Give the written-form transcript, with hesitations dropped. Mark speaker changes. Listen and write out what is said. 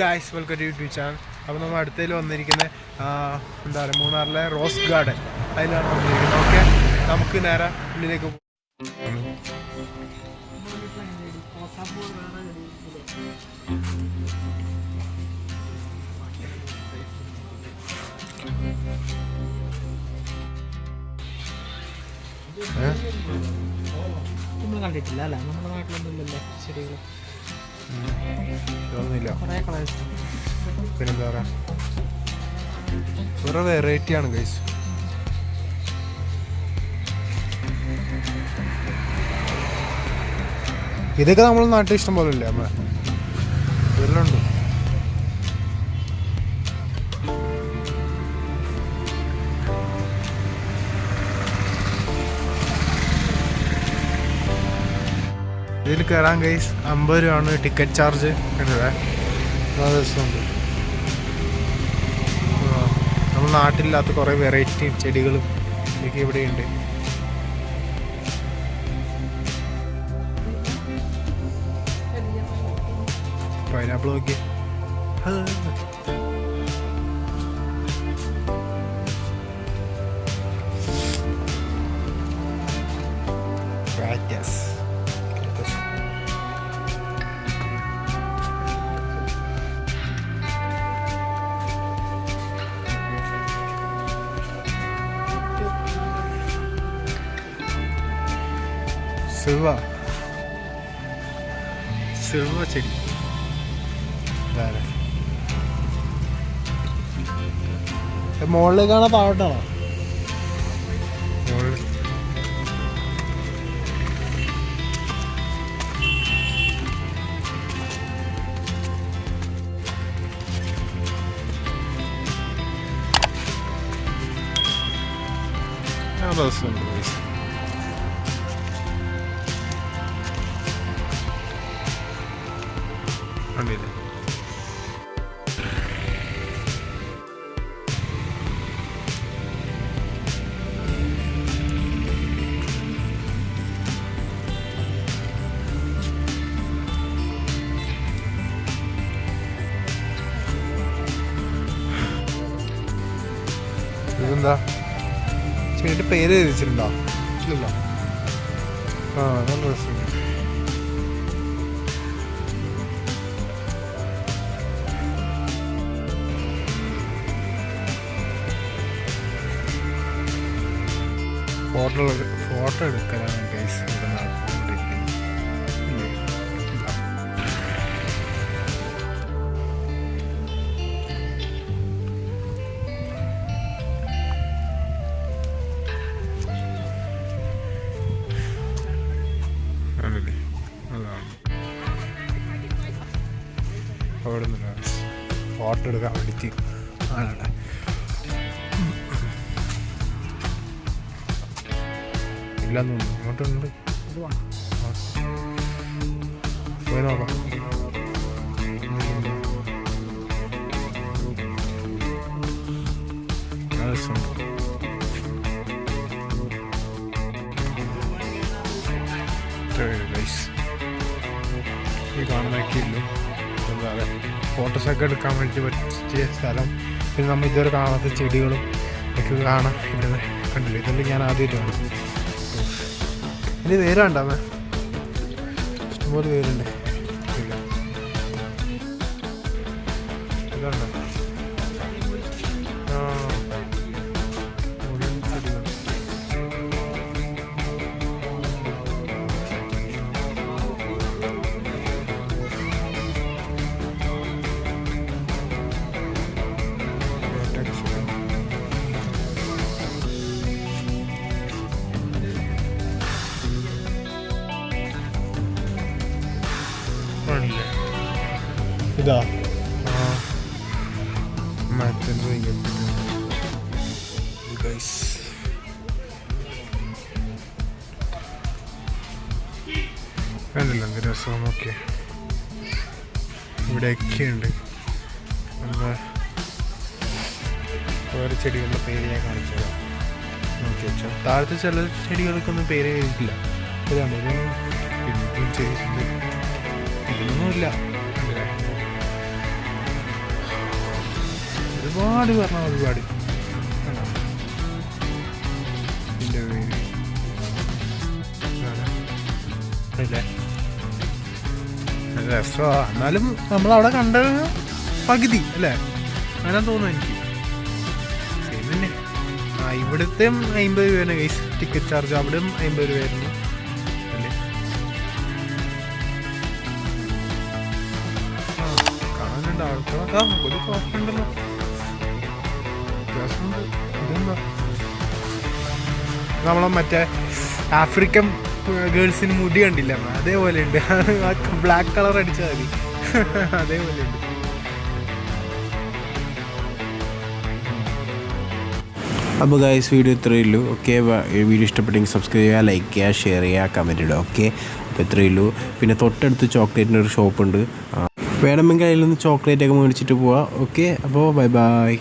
Speaker 1: Guys welcome to YouTube channel. അപ്പോൾ നമ്മൾ അടുത്തതിൽ വന്നിരിക്കുന്നത് എന്താ പറയുക, മൂന്നാറിലെ റോസ് ഗാർഡൻ അതിലാണ് വന്നിരിക്കുന്നത്. ഓക്കെ, നമുക്ക് നേരെ ഉള്ളിലേക്ക് പോകും.
Speaker 2: നമ്മൾ കണ്ടിട്ടില്ല അല്ലേ, നമ്മുടെ നാട്ടിലൊന്നും ഇല്ലല്ലോ ചെടികൾ.
Speaker 1: പിന്നെന്താ പറയാ, വേറെ വെറൈറ്റി ആണ് ഗൈസ്. ഇതൊക്കെ നമ്മൾ നാട്ടിൽ ഇഷ്ടം പോലെ ഇല്ലേ നമ്മളെ ഇതെല്ലാം ഉണ്ട്. ഇതിൽ കയറാൻ ഗൈസ് 50 രൂപയാണ് ടിക്കറ്റ് ചാർജ്. രസമുണ്ട്. നമ്മൾ നാട്ടിലില്ലാത്ത കുറേ വെറൈറ്റി ചെടികളും ഇതൊക്കെ ഇവിടെയുണ്ട്. പൈനാപ്പിൾ നോക്കി. സിൽവ ചെടി മുകളിലേക്കാണോ താഴോട്ടാണോ? മുകളിൽ. രസമുണ്ട്. കണ്ടില്ലേ? ഇതെന്താ ചെടിയുടെ പേര് എഴുതിച്ചിട്ടുണ്ടോ? ഇല്ലല്ലോ. നല്ല രസമുണ്ട്. ഫോട്ടോ എടുക്കാനാണ് ഗൈസ് ഇവിടെ നടന്നുകൊണ്ടിരിക്കുന്നത്. അവിടെ നിന്ന് ഫോട്ടോ എടുക്കാൻ വേണ്ടിയിട്ട് ആണ്. ഇല്ലാന്ന് തോന്നുന്നു. അങ്ങോട്ടുണ്ട്. പോയി നോക്കാം. ഈ കാണുന്നൊക്കെയില്ലോ എന്താ പറയുക, ഫോട്ടോസൊക്കെ എടുക്കാൻ വേണ്ടി പറ്റിയ സ്ഥലം. പിന്നെ നമ്മൾ ഇതുവരെ കാണാത്ത ചെടികളും ഒക്കെ കാണാം. ഇവിടെ കണ്ടില്ല, ഇതെല്ലാം ഞാൻ ആദ്യമായിട്ടാണ്. ഇതിന് പേര് വേണ്ടാമേ, ഇഷ്ടംപോലെ പേരുണ്ട്. ഇതുണ്ടോ? ഇതാ മറ്റൊരു കണ്ടില്ല എന്ത് രസം. നോക്കിയേ, ഇവിടെയൊക്കെ ഉണ്ട്. വേറെ ചെടികളുടെ പേര് ഞാൻ കാണിച്ചു തരാം. നോക്കി വെച്ചാൽ താഴത്തെ ചില ചെടികൾക്കൊന്നും പേര് എഴുതിയിട്ടില്ല. ഇതാണ് ഇതൊന്നും ചെയ്തിട്ടുണ്ട്. ഇതൊന്നുമില്ല. ഒരുപാട് പറഞ്ഞാൽ ഒരുപാട്. ഇതിൻ്റെ പേര് അല്ലേ രസമാണ്. എന്നാലും നമ്മളവിടെ കണ്ട പകുതി അല്ലേ അങ്ങനെ തോന്നുന്നു എനിക്ക്. സെയിം തന്നെ. ഇവിടുത്തെ 50 രൂപയാണ് ഗൈസ് ടിക്കറ്റ് ചാർജ്. അവിടെയും 50 രൂപയായിരുന്നു അല്ലേ. കാണാനുണ്ട് ആൾക്കാർ. ഒരു കുഴപ്പമുണ്ടല്ലോ, വ്യത്യാസമുണ്ട്. ഇതെന്താ നമ്മളെ മറ്റേ ആഫ്രിക്കൻ ഗേൾസിന് മുടി കണ്ടില്ല അതേപോലെ ഉണ്ട്. ബ്ലാക്ക് കളർ അടിച്ചാൽ മതി അതേപോലെ ഉണ്ട്.
Speaker 3: അപ്പോൾ ഗൈസ് വീഡിയോ ഇത്രയേ ഉള്ളൂ. ഓക്കെ, വീഡിയോ ഇഷ്ടപ്പെട്ടെങ്കിൽ സബ്സ്ക്രൈബ് ചെയ്യുക, ലൈക്ക് ചെയ്യുക, ഷെയർ ചെയ്യുക, കമൻറ്റ് ഇടുക. ഓക്കെ, അപ്പോൾ ഇത്രയേ ഉള്ളൂ. പിന്നെ തൊട്ടടുത്ത് ചോക്ലേറ്റിൻ്റെ ഒരു ഷോപ്പുണ്ട്, വേണമെങ്കിൽ അതിൽ നിന്ന് ചോക്ലേറ്റൊക്കെ മേടിച്ചിട്ട് പോവാം. ഓക്കെ, അപ്പോൾ ബൈ ബൈ.